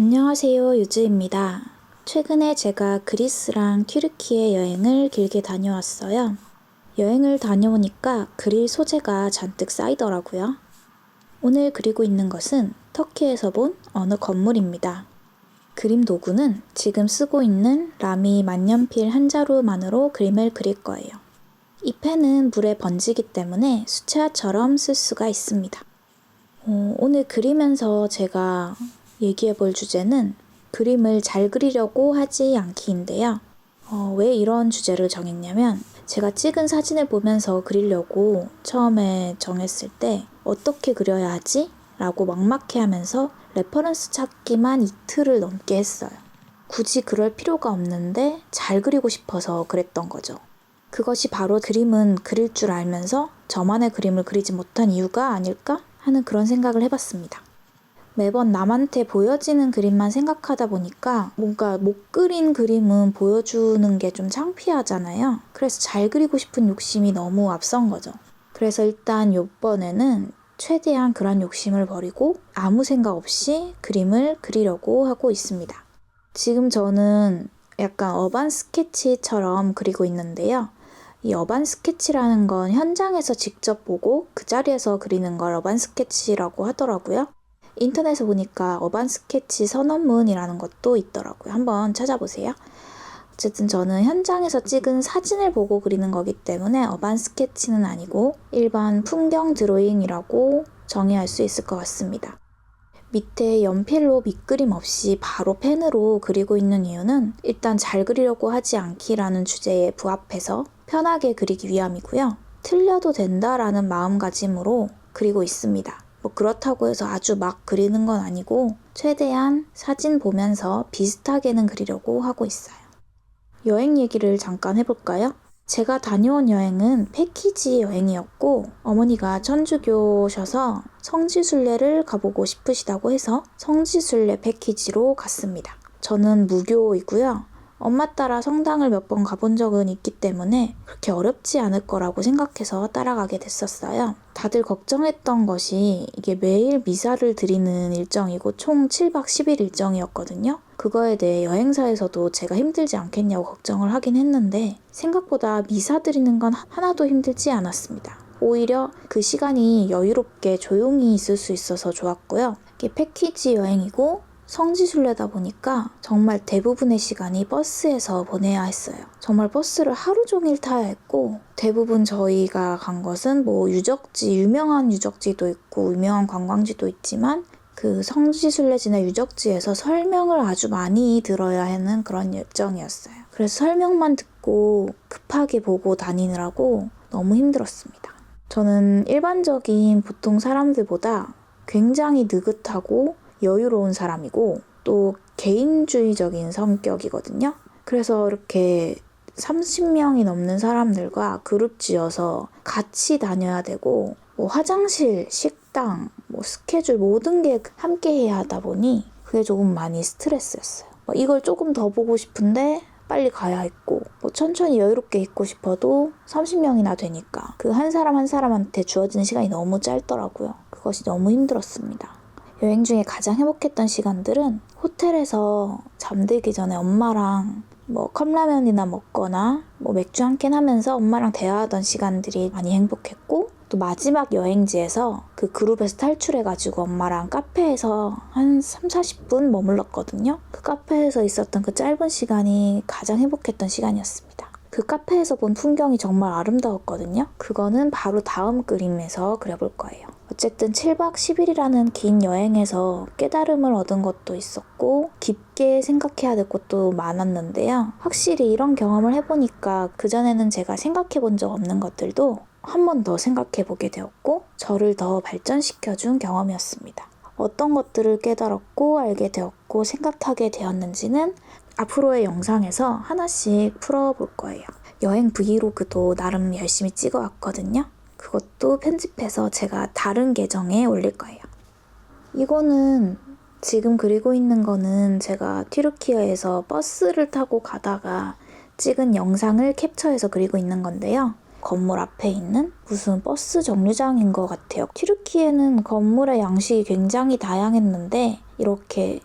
안녕하세요, 유주입니다. 최근에 제가 그리스랑 튀르키예 여행을 길게 다녀왔어요. 여행을 다녀오니까 그릴 소재가 잔뜩 쌓이더라고요. 오늘 그리고 있는 것은 터키에서 본 어느 건물입니다. 그림 도구는 지금 쓰고 있는 라미 만년필 한 자루만으로 그림을 그릴 거예요. 이 펜은 물에 번지기 때문에 수채화처럼 쓸 수가 있습니다. 오늘 그리면서 제가 얘기해 볼 주제는 그림을 잘 그리려고 하지 않기인데요. 왜 이런 주제를 정했냐면 제가 찍은 사진을 보면서 그리려고 처음에 정했을 때 어떻게 그려야 하지? 라고 막막해 하면서 레퍼런스 찾기만 이틀을 넘게 했어요. 굳이 그럴 필요가 없는데 잘 그리고 싶어서 그랬던 거죠. 그것이 바로 그림은 그릴 줄 알면서 저만의 그림을 그리지 못한 이유가 아닐까 하는 그런 생각을 해봤습니다. 매번 남한테 보여지는 그림만 생각하다 보니까 뭔가 못 그린 그림은 보여주는 게 좀 창피하잖아요. 그래서 잘 그리고 싶은 욕심이 너무 앞선 거죠. 그래서 일단 이번에는 최대한 그런 욕심을 버리고 아무 생각 없이 그림을 그리려고 하고 있습니다. 지금 저는 약간 어반 스케치처럼 그리고 있는데요. 이 어반 스케치라는 건 현장에서 직접 보고 그 자리에서 그리는 걸 어반 스케치라고 하더라고요. 인터넷에 보니까 어반 스케치 선언문이라는 것도 있더라고요. 한번 찾아보세요. 어쨌든 저는 현장에서 찍은 사진을 보고 그리는 거기 때문에 어반 스케치는 아니고 일반 풍경 드로잉이라고 정의할 수 있을 것 같습니다. 밑에 연필로 밑그림 없이 바로 펜으로 그리고 있는 이유는 일단 잘 그리려고 하지 않기라는 주제에 부합해서 편하게 그리기 위함이고요. 틀려도 된다라는 마음가짐으로 그리고 있습니다. 그렇다고 해서 아주 막 그리는 건 아니고 최대한 사진 보면서 비슷하게는 그리려고 하고 있어요. 여행 얘기를 잠깐 해볼까요? 제가 다녀온 여행은 패키지 여행이었고 어머니가 천주교셔서 성지순례를 가보고 싶으시다고 해서 성지순례 패키지로 갔습니다. 저는 무교이고요. 엄마 따라 성당을 몇 번 가본 적은 있기 때문에 그렇게 어렵지 않을 거라고 생각해서 따라가게 됐었어요. 다들 걱정했던 것이 이게 매일 미사를 드리는 일정이고 총 7박 10일 일정이었거든요. 그거에 대해 여행사에서도 제가 힘들지 않겠냐고 걱정을 하긴 했는데 생각보다 미사 드리는 건 하나도 힘들지 않았습니다. 오히려 그 시간이 여유롭게 조용히 있을 수 있어서 좋았고요. 이게 패키지 여행이고 성지순례다 보니까 정말 대부분의 시간이 버스에서 보내야 했어요. 정말 버스를 하루 종일 타야 했고 대부분 저희가 간 것은 유적지, 유명한 유적지도 있고 유명한 관광지도 있지만 그 성지순례지나 유적지에서 설명을 아주 많이 들어야 하는 그런 일정이었어요. 그래서 설명만 듣고 급하게 보고 다니느라고 너무 힘들었습니다. 저는 일반적인 보통 사람들보다 굉장히 느긋하고 여유로운 사람이고 또 개인주의적인 성격이거든요. 그래서 이렇게 30명이 넘는 사람들과 그룹 지어서 같이 다녀야 되고 화장실, 식당, 스케줄 모든 게 함께 해야 하다 보니 그게 조금 많이 스트레스였어요. 이걸 조금 더 보고 싶은데 빨리 가야 했고 천천히 여유롭게 있고 싶어도 30명이나 되니까 그 한 사람 한 사람한테 주어지는 시간이 너무 짧더라고요. 그것이 너무 힘들었습니다. 여행 중에 가장 행복했던 시간들은 호텔에서 잠들기 전에 엄마랑 컵라면이나 먹거나 맥주 한 캔 하면서 엄마랑 대화하던 시간들이 많이 행복했고 또 마지막 여행지에서 그 그룹에서 탈출해가지고 엄마랑 카페에서 한 30-40분 머물렀거든요. 그 카페에서 있었던 그 짧은 시간이 가장 행복했던 시간이었습니다. 그 카페에서 본 풍경이 정말 아름다웠거든요. 그거는 바로 다음 그림에서 그려볼 거예요. 어쨌든 7박 10일이라는 긴 여행에서 깨달음을 얻은 것도 있었고 깊게 생각해야 될 것도 많았는데요. 확실히 이런 경험을 해보니까 그전에는 제가 생각해 본 적 없는 것들도 한 번 더 생각해 보게 되었고 저를 더 발전시켜준 경험이었습니다. 어떤 것들을 깨달았고 알게 되었고 생각하게 되었는지는 앞으로의 영상에서 하나씩 풀어볼 거예요. 여행 브이로그도 나름 열심히 찍어왔거든요. 그것도 편집해서 제가 다른 계정에 올릴 거예요. 이거는 지금 그리고 있는 거는 제가 튀르키예에서 버스를 타고 가다가 찍은 영상을 캡처해서 그리고 있는 건데요. 건물 앞에 있는 무슨 버스 정류장인 것 같아요. 튀르키예는 건물의 양식이 굉장히 다양했는데 이렇게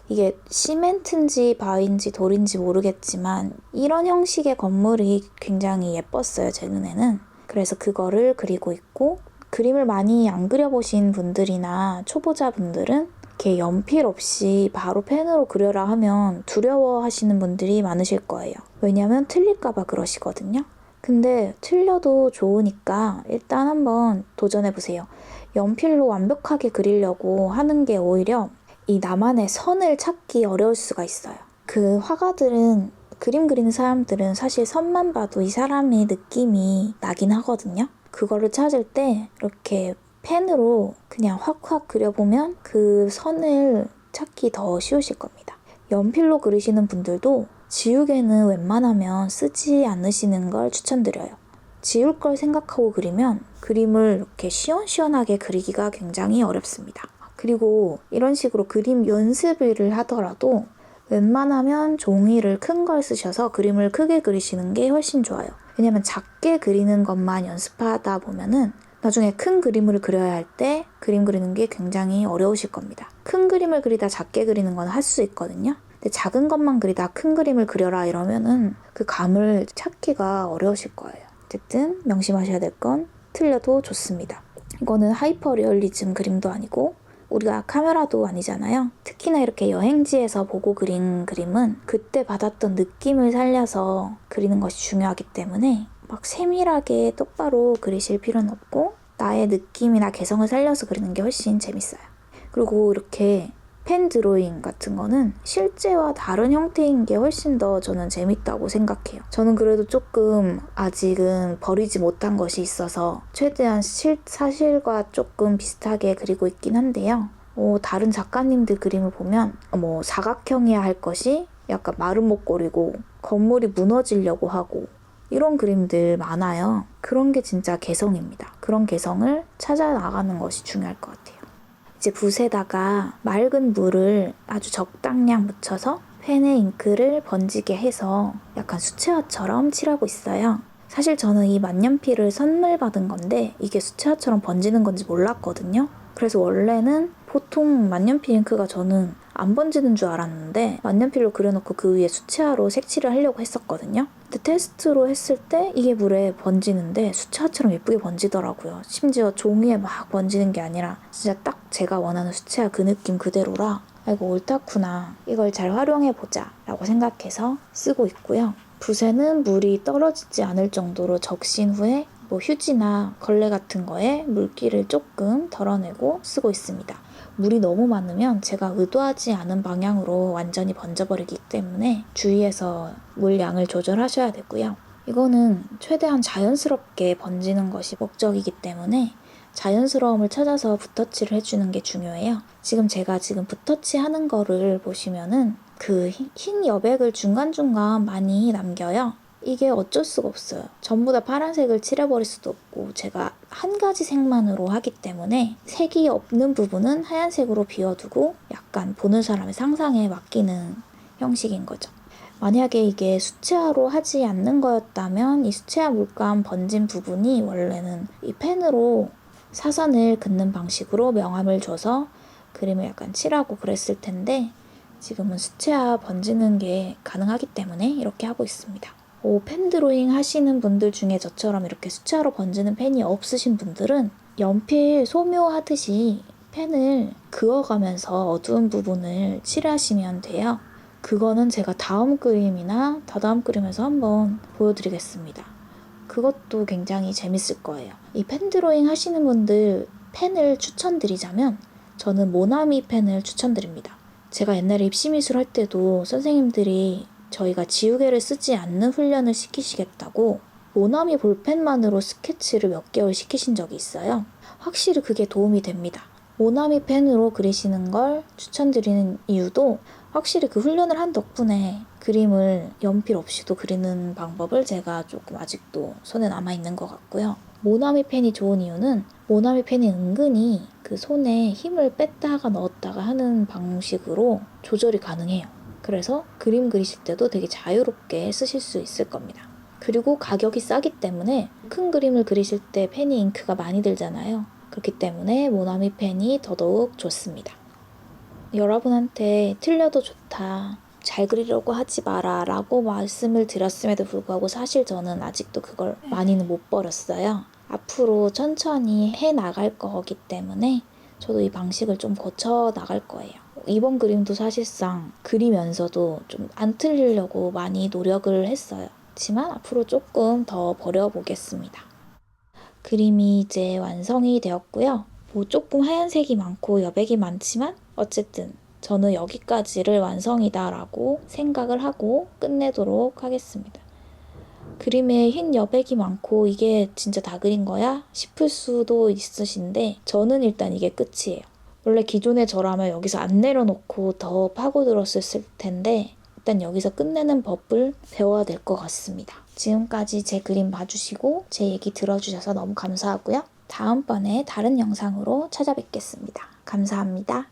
이게 시멘트인지 바위인지 돌인지 모르겠지만 이런 형식의 건물이 굉장히 예뻤어요, 제 눈에는. 그래서 그거를 그리고 있고, 그림을 많이 안 그려보신 분들이나 초보자분들은 이렇게 연필 없이 바로 펜으로 그려라 하면 두려워하시는 분들이 많으실 거예요. 왜냐면 틀릴까봐 그러시거든요. 근데 틀려도 좋으니까 일단 한번 도전해보세요. 연필로 완벽하게 그리려고 하는 게 오히려 이 나만의 선을 찾기 어려울 수가 있어요. 그 화가들은, 그림 그리는 사람들은 사실 선만 봐도 이 사람의 느낌이 나긴 하거든요. 그거를 찾을 때 이렇게 펜으로 그냥 확확 그려보면 그 선을 찾기 더 쉬우실 겁니다. 연필로 그리시는 분들도 지우개는 웬만하면 쓰지 않으시는 걸 추천드려요. 지울 걸 생각하고 그리면 그림을 이렇게 시원시원하게 그리기가 굉장히 어렵습니다. 그리고 이런 식으로 그림 연습을 하더라도 웬만하면 종이를 큰 걸 쓰셔서 그림을 크게 그리시는 게 훨씬 좋아요. 왜냐면 작게 그리는 것만 연습하다 보면은 나중에 큰 그림을 그려야 할 때 그림 그리는 게 굉장히 어려우실 겁니다. 큰 그림을 그리다 작게 그리는 건 할 수 있거든요. 근데 작은 것만 그리다 큰 그림을 그려라 이러면은 그 감을 찾기가 어려우실 거예요. 어쨌든 명심하셔야 될 건 틀려도 좋습니다. 이거는 하이퍼 리얼리즘 그림도 아니고 우리가 카메라도 아니잖아요. 특히나 이렇게 여행지에서 보고 그린 그림은 그때 받았던 느낌을 살려서 그리는 것이 중요하기 때문에 막 세밀하게 똑바로 그리실 필요는 없고 나의 느낌이나 개성을 살려서 그리는 게 훨씬 재밌어요. 그리고 이렇게 펜 드로잉 같은 거는 실제와 다른 형태인 게 훨씬 더 저는 재밌다고 생각해요. 저는 그래도 조금 아직은 버리지 못한 것이 있어서 최대한 사실과 조금 비슷하게 그리고 있긴 한데요. 다른 작가님들 그림을 보면 사각형이야 할 것이 약간 마른 목걸이고 건물이 무너지려고 하고 이런 그림들 많아요. 그런 게 진짜 개성입니다. 그런 개성을 찾아 나가는 것이 중요할 것 같아요. 이제 붓에다가 맑은 물을 아주 적당량 묻혀서 펜에 잉크를 번지게 해서 약간 수채화처럼 칠하고 있어요. 사실 저는 이 만년필을 선물 받은 건데 이게 수채화처럼 번지는 건지 몰랐거든요. 그래서 원래는 보통 만년필 잉크가 저는 안 번지는 줄 알았는데 만년필로 그려놓고 그 위에 수채화로 색칠을 하려고 했었거든요. 근데 테스트로 했을 때 이게 물에 번지는데 수채화처럼 예쁘게 번지더라고요. 심지어 종이에 막 번지는 게 아니라 진짜 딱 제가 원하는 수채화 그 느낌 그대로라 아이고 옳다구나, 이걸 잘 활용해보자 라고 생각해서 쓰고 있고요. 붓에는 물이 떨어지지 않을 정도로 적신 후에 휴지나 걸레 같은 거에 물기를 조금 덜어내고 쓰고 있습니다. 물이 너무 많으면 제가 의도하지 않은 방향으로 완전히 번져버리기 때문에 주의해서 물량을 조절하셔야 되고요. 이거는 최대한 자연스럽게 번지는 것이 목적이기 때문에 자연스러움을 찾아서 붓터치를 해주는 게 중요해요. 제가 붓터치 하는 거를 보시면은 그 흰 여백을 중간중간 많이 남겨요. 이게 어쩔 수가 없어요. 전부 다 파란색을 칠해버릴 수도 없고 제가 한 가지 색만으로 하기 때문에 색이 없는 부분은 하얀색으로 비워두고 약간 보는 사람의 상상에 맡기는 형식인 거죠. 만약에 이게 수채화로 하지 않는 거였다면 이 수채화 물감 번진 부분이 원래는 이 펜으로 사선을 긋는 방식으로 명암을 줘서 그림을 약간 칠하고 그랬을 텐데 지금은 수채화 번지는 게 가능하기 때문에 이렇게 하고 있습니다. 펜 드로잉 하시는 분들 중에 저처럼 이렇게 수채화로 번지는 펜이 없으신 분들은 연필 소묘하듯이 펜을 그어가면서 어두운 부분을 칠하시면 돼요. 그거는 제가 다음 그림이나 다다음 그림에서 한번 보여드리겠습니다. 그것도 굉장히 재밌을 거예요. 이 펜 드로잉 하시는 분들 펜을 추천드리자면 저는 모나미 펜을 추천드립니다. 제가 옛날에 입시미술 할 때도 선생님들이 저희가 지우개를 쓰지 않는 훈련을 시키시겠다고 모나미 볼펜만으로 스케치를 몇 개월 시키신 적이 있어요. 확실히 그게 도움이 됩니다. 모나미 펜으로 그리시는 걸 추천드리는 이유도 확실히 그 훈련을 한 덕분에 그림을 연필 없이도 그리는 방법을 제가 조금 아직도 손에 남아있는 것 같고요. 모나미 펜이 좋은 이유는 모나미 펜이 은근히 그 손에 힘을 뺐다가 넣었다가 하는 방식으로 조절이 가능해요. 그래서 그림 그리실 때도 되게 자유롭게 쓰실 수 있을 겁니다. 그리고 가격이 싸기 때문에 큰 그림을 그리실 때 펜이 잉크가 많이 들잖아요. 그렇기 때문에 모나미 펜이 더더욱 좋습니다. 여러분한테 틀려도 좋다, 잘 그리려고 하지 마라 라고 말씀을 드렸음에도 불구하고 사실 저는 아직도 그걸 많이는 못 버렸어요. 앞으로 천천히 해 나갈 거기 때문에 저도 이 방식을 좀 고쳐 나갈 거예요. 이번 그림도 사실상 그리면서도 좀 안 틀리려고 많이 노력을 했어요. 하지만 앞으로 조금 더 버려보겠습니다. 그림이 이제 완성이 되었고요. 뭐 조금 하얀색이 많고 여백이 많지만 어쨌든 저는 여기까지를 완성이다라고 생각을 하고 끝내도록 하겠습니다. 그림에 흰 여백이 많고 이게 진짜 다 그린 거야? 싶을 수도 있으신데 저는 일단 이게 끝이에요. 원래 기존의 저라면 여기서 안 내려놓고 더 파고들었을 텐데 일단 여기서 끝내는 법을 배워야 될 것 같습니다. 지금까지 제 그림 봐주시고 제 얘기 들어주셔서 너무 감사하고요. 다음번에 다른 영상으로 찾아뵙겠습니다. 감사합니다.